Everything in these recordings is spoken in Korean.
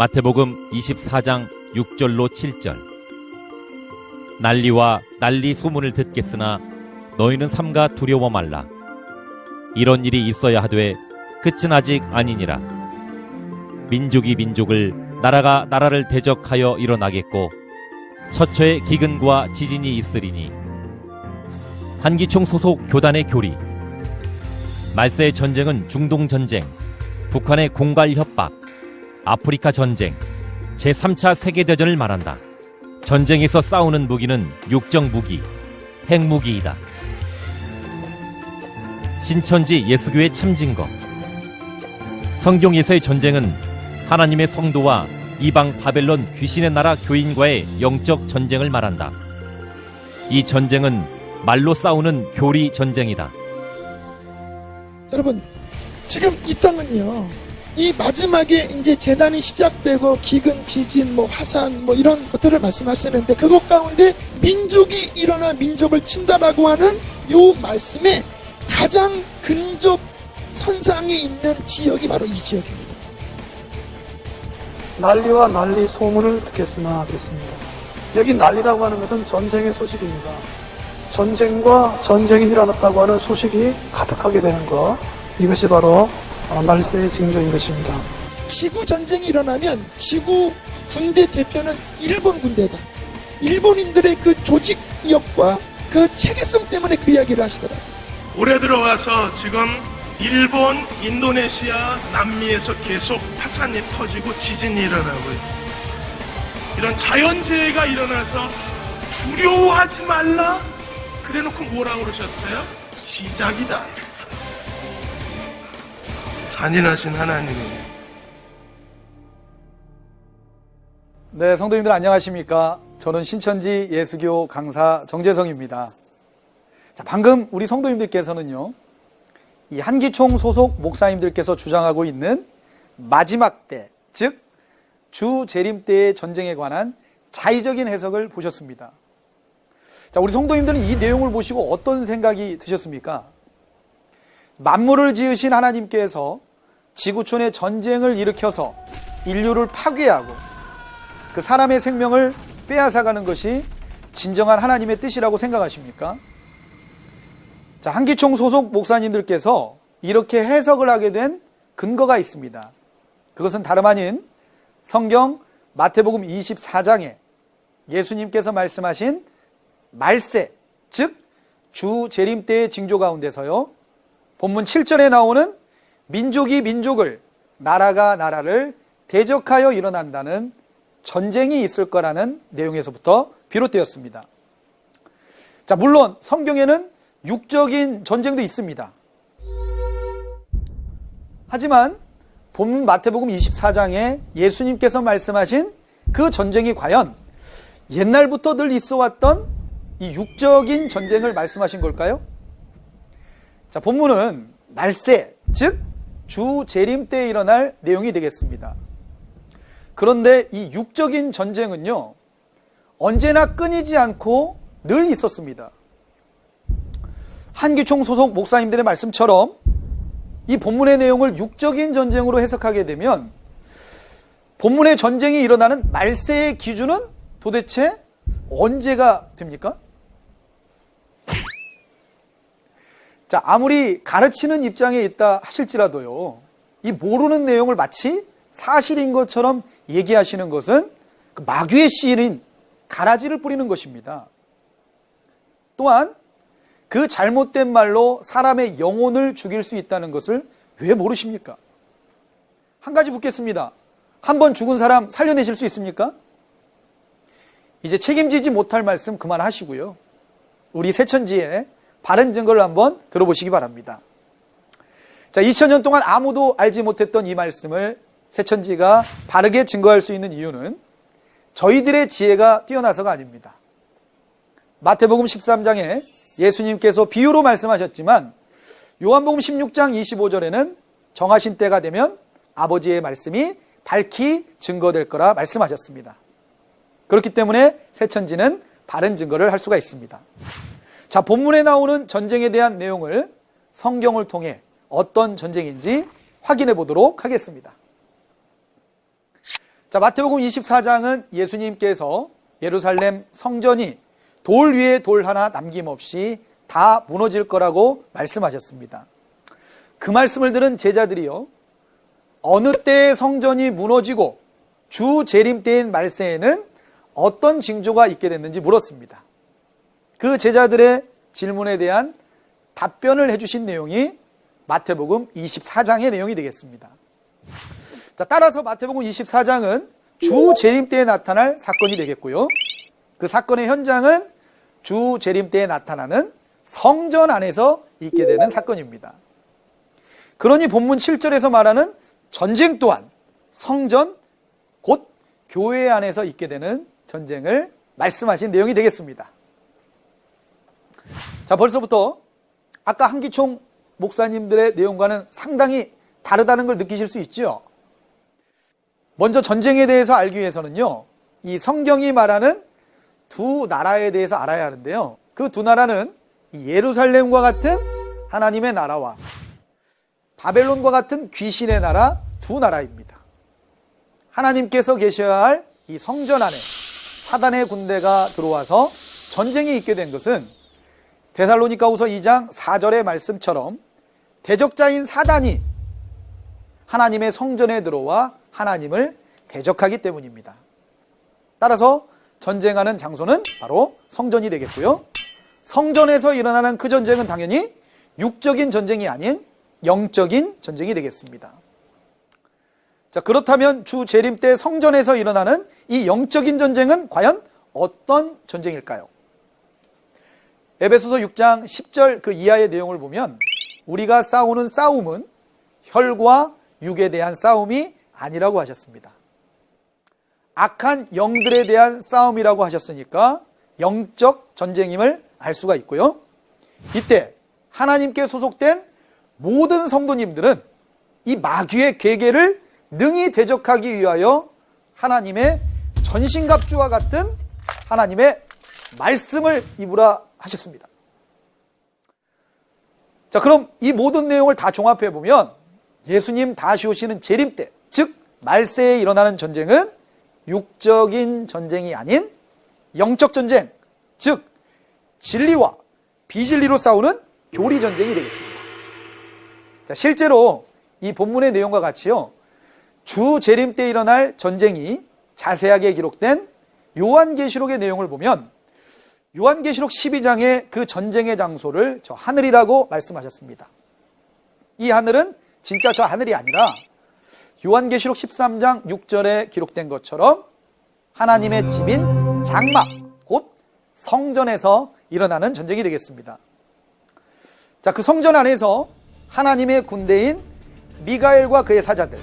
마태복음 24장 6절로 7절. 난리와 난리 소문을 듣겠으나 너희는 삼가 두려워 말라. 이런 일이 있어야 하되 끝은 아직 아니니라. 민족이 민족을, 나라가 나라를 대적하여 일어나겠고 처처에 기근과 지진이 있으리니. 한기총 소속 교단의 교리. 말세의 전쟁은 중동 전쟁, 북한의 공갈 협박, 아프리카 전쟁, 제3차 세계대전을 말한다. 전쟁에서 싸우는 무기는 육적 무기, 핵무기이다. 신천지 예수교의 참진거. 성경에서의 전쟁은 하나님의 성도와 이방 바벨론 귀신의 나라 교인과의 영적 전쟁을 말한다. 이 전쟁은 말로 싸우는 교리 전쟁이다. 여러분, 지금 이 땅은요, 이 마지막에 이제 재난이 시작되고 기근, 지진, 화산 이런 것들을 말씀하시는데, 그것 가운데 민족이 일어나 민족을 친다라고 하는 이 말씀에 가장 근접 선상에 있는 지역이 바로 이 지역입니다. 난리와 난리 소문을 듣겠으나 됐습니다. 여기 난리라고 하는 것은 전쟁의 소식입니다. 전쟁과 전쟁이 일어났다고 하는 소식이 가득하게 되는 것, 이것이 바로 말세의 징조인 것입니다. 지구 전쟁이 일어나면 지구 군대 대표는 일본 군대다. 일본인들의 그 조직력과 그 체계성 때문에 그 이야기를 하시더라고요. 올해 들어와서 지금 일본, 인도네시아, 남미에서 계속 화산이 터지고 지진이 일어나고 있습니다. 이런 자연재해가 일어나서 두려워하지 말라? 그래놓고 뭐라고 그러셨어요? 시작이다 이랬어요. 잔인하신 하나님이. 네, 성도님들 안녕하십니까? 저는 신천지 예수교 강사 정재성입니다. 자, 방금 우리 성도님들께서는요, 이 한기총 소속 목사님들께서 주장하고 있는 마지막 때, 즉 주 재림 때의 전쟁에 관한 자의적인 해석을 보셨습니다. 자, 우리 성도님들은 이 내용을 보시고 어떤 생각이 드셨습니까? 만물을 지으신 하나님께서 지구촌에 전쟁을 일으켜서 인류를 파괴하고 그 사람의 생명을 빼앗아가는 것이 진정한 하나님의 뜻이라고 생각하십니까? 자, 한기총 소속 목사님들께서 이렇게 해석을 하게 된 근거가 있습니다. 그것은 다름 아닌 성경 마태복음 24장에 예수님께서 말씀하신 말세, 즉 주 재림 때의 징조 가운데서요, 본문 7절에 나오는 민족이 민족을, 나라가 나라를 대적하여 일어난다는 전쟁이 있을 거라는 내용에서부터 비롯되었습니다. 자, 물론 성경에는 육적인 전쟁도 있습니다. 하지만 본문 마태복음 24장에 예수님께서 말씀하신 그 전쟁이 과연 옛날부터 늘 있어 왔던 이 육적인 전쟁을 말씀하신 걸까요? 자, 본문은 말세, 즉 주 재림 때에 일어날 내용이 되겠습니다. 그런데 이 육적인 전쟁은요, 언제나 끊이지 않고 늘 있었습니다. 한기총 소속 목사님들의 말씀처럼 이 본문의 내용을 육적인 전쟁으로 해석하게 되면 본문의 전쟁이 일어나는 말세의 기준은 도대체 언제가 됩니까? 자, 아무리 가르치는 입장에 있다 하실지라도요, 이 모르는 내용을 마치 사실인 것처럼 얘기하시는 것은 그 마귀의 씨인 가라지를 뿌리는 것입니다. 또한 그 잘못된 말로 사람의 영혼을 죽일 수 있다는 것을 왜 모르십니까? 한 가지 묻겠습니다. 한 번 죽은 사람 살려내실 수 있습니까? 이제 책임지지 못할 말씀 그만하시고요, 우리 새천지의 바른 증거를 한번 들어보시기 바랍니다. 자, 2000년 동안 아무도 알지 못했던 이 말씀을 새천지가 바르게 증거할 수 있는 이유는 저희들의 지혜가 뛰어나서가 아닙니다. 마태복음 13장에 예수님께서 비유로 말씀하셨지만 요한복음 16장 25절에는 정하신 때가 되면 아버지의 말씀이 밝히 증거될 거라 말씀하셨습니다. 그렇기 때문에 새천지는 바른 증거를 할 수가 있습니다. 자, 본문에 나오는 전쟁에 대한 내용을 성경을 통해 어떤 전쟁인지 확인해 보도록 하겠습니다. 자, 마태복음 24장은 예수님께서 예루살렘 성전이 돌 위에 돌 하나 남김없이 다 무너질 거라고 말씀하셨습니다. 그 말씀을 들은 제자들이요, 어느 때의 성전이 무너지고 주 재림 때인 말세에는 어떤 징조가 있게 됐는지 물었습니다. 그 제자들의 질문에 대한 답변을 해주신 내용이 마태복음 24장의 내용이 되겠습니다. 자, 따라서 마태복음 24장은 주 재림 때에 나타날 사건이 되겠고요, 그 사건의 현장은 주 재림 때에 나타나는 성전 안에서 있게 되는 사건입니다. 그러니 본문 7절에서 말하는 전쟁 또한 성전, 곧 교회 안에서 있게 되는 전쟁을 말씀하신 내용이 되겠습니다. 자, 벌써부터 아까 한기총 목사님들의 내용과는 상당히 다르다는 걸 느끼실 수 있죠. 먼저 전쟁에 대해서 알기 위해서는요, 이 성경이 말하는 두 나라에 대해서 알아야 하는데요, 그 두 나라는 예루살렘과 같은 하나님의 나라와 바벨론과 같은 귀신의 나라 두 나라입니다. 하나님께서 계셔야 할 이 성전 안에 사단의 군대가 들어와서 전쟁이 있게 된 것은 데살로니가후서 2장 4절의 말씀처럼 대적자인 사단이 하나님의 성전에 들어와 하나님을 대적하기 때문입니다. 따라서 전쟁하는 장소는 바로 성전이 되겠고요, 성전에서 일어나는 그 전쟁은 당연히 육적인 전쟁이 아닌 영적인 전쟁이 되겠습니다. 자, 그렇다면 주 재림 때 성전에서 일어나는 이 영적인 전쟁은 과연 어떤 전쟁일까요? 에베소서 6장 10절 그 이하의 내용을 보면 우리가 싸우는 싸움은 혈과 육에 대한 싸움이 아니라고 하셨습니다. 악한 영들에 대한 싸움이라고 하셨으니까 영적 전쟁임을 알 수가 있고요, 이때 하나님께 소속된 모든 성도님들은 이 마귀의 계계를 능히 대적하기 위하여 하나님의 전신갑주와 같은 하나님의 말씀을 입으라 하셨습니다. 자, 그럼 이 모든 내용을 다 종합해 보면 예수님 다시 오시는 재림 때, 즉 말세에 일어나는 전쟁은 육적인 전쟁이 아닌 영적 전쟁, 즉 진리와 비진리로 싸우는 교리 전쟁이 되겠습니다. 자, 실제로 이 본문의 내용과 같이요, 주 재림 때 일어날 전쟁이 자세하게 기록된 요한계시록의 내용을 보면 요한계시록 12장의 그 전쟁의 장소를 저 하늘이라고 말씀하셨습니다. 이 하늘은 진짜 저 하늘이 아니라 요한계시록 13장 6절에 기록된 것처럼 하나님의 집인 장막, 곧 성전에서 일어나는 전쟁이 되겠습니다. 자, 그 성전 안에서 하나님의 군대인 미가엘과 그의 사자들,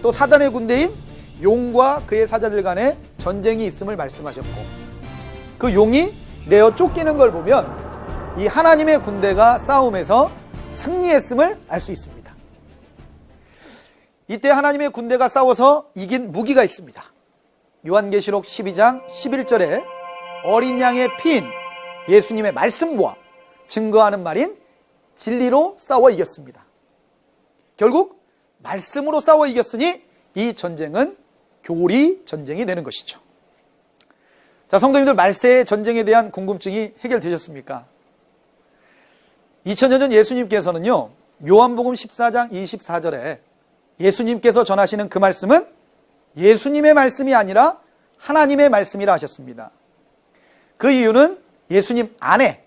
또 사단의 군대인 용과 그의 사자들 간의 전쟁이 있음을 말씀하셨고, 그 용이 내어 쫓기는 걸 보면 이 하나님의 군대가 싸움에서 승리했음을 알 수 있습니다. 이때 하나님의 군대가 싸워서 이긴 무기가 있습니다. 요한계시록 12장 11절에 어린 양의 피인 예수님의 말씀과 증거하는 말인 진리로 싸워 이겼습니다. 결국 말씀으로 싸워 이겼으니 이 전쟁은 교리 전쟁이 되는 것이죠. 자, 성도님들, 말세의 전쟁에 대한 궁금증이 해결되셨습니까? 2000년 전 예수님께서는요, 요한복음 14장 24절에 예수님께서 전하시는 그 말씀은 예수님의 말씀이 아니라 하나님의 말씀이라 하셨습니다. 그 이유는 예수님 안에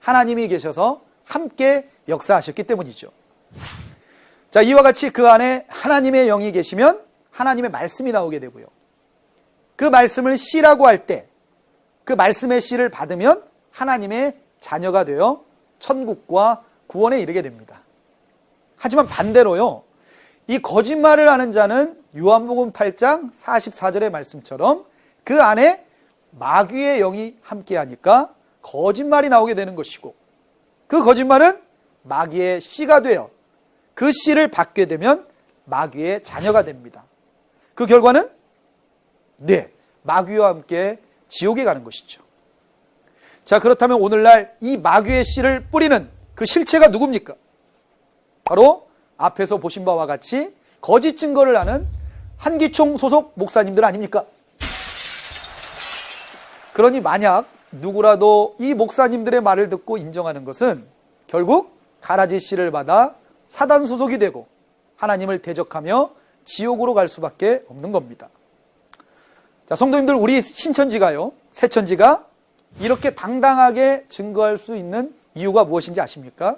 하나님이 계셔서 함께 역사하셨기 때문이죠. 자, 이와 같이 그 안에 하나님의 영이 계시면 하나님의 말씀이 나오게 되고요, 그 말씀을 씨라고 할 때 그 말씀의 씨를 받으면 하나님의 자녀가 되어 천국과 구원에 이르게 됩니다. 하지만 반대로요, 이 거짓말을 하는 자는 요한복음 8장 44절의 말씀처럼 그 안에 마귀의 영이 함께하니까 거짓말이 나오게 되는 것이고, 그 거짓말은 마귀의 씨가 되어 그 씨를 받게 되면 마귀의 자녀가 됩니다. 그 결과는 마귀와 함께 지옥에 가는 것이죠. 자, 그렇다면 오늘날 이 마귀의 씨를 뿌리는 그 실체가 누굽니까? 바로 앞에서 보신 바와 같이 거짓 증거를 하는 한기총 소속 목사님들 아닙니까? 그러니 만약 누구라도 이 목사님들의 말을 듣고 인정하는 것은 결국 가라지 씨를 받아 사단 소속이 되고 하나님을 대적하며 지옥으로 갈 수밖에 없는 겁니다. 자, 성도님들, 우리 신천지가요, 새천지가 이렇게 당당하게 증거할 수 있는 이유가 무엇인지 아십니까?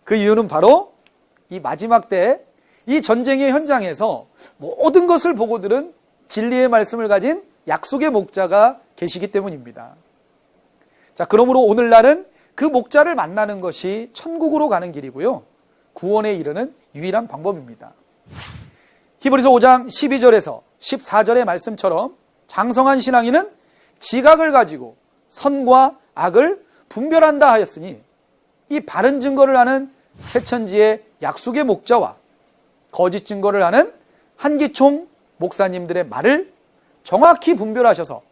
그 이유는 바로 이 마지막 때 이 전쟁의 현장에서 모든 것을 보고 들은 진리의 말씀을 가진 약속의 목자가 계시기 때문입니다. 자, 그러므로 오늘날은 그 목자를 만나는 것이 천국으로 가는 길이고요, 구원에 이르는 유일한 방법입니다. 히브리서 5장 12절에서 14절의 말씀처럼 장성한 신앙인은 지각을 가지고 선과 악을 분별한다 하였으니, 이 바른 증거를 하는 새천지의 약속의 목자와 거짓 증거를 하는 한기총 목사님들의 말을 정확히 분별하셔서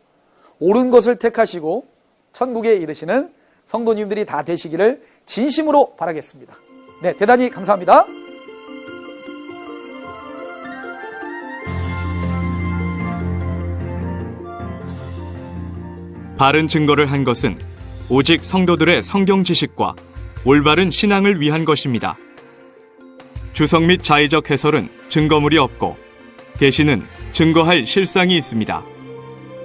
옳은 것을 택하시고 천국에 이르시는 성도님들이 다 되시기를 진심으로 바라겠습니다. 네, 대단히 감사합니다. 바른 증거를 한 것은 오직 성도들의 성경 지식과 올바른 신앙을 위한 것입니다. 주석 및 자의적 해설은 증거물이 없고 계시는 증거할 실상이 있습니다.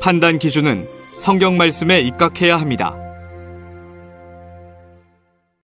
판단 기준은 성경 말씀에 입각해야 합니다.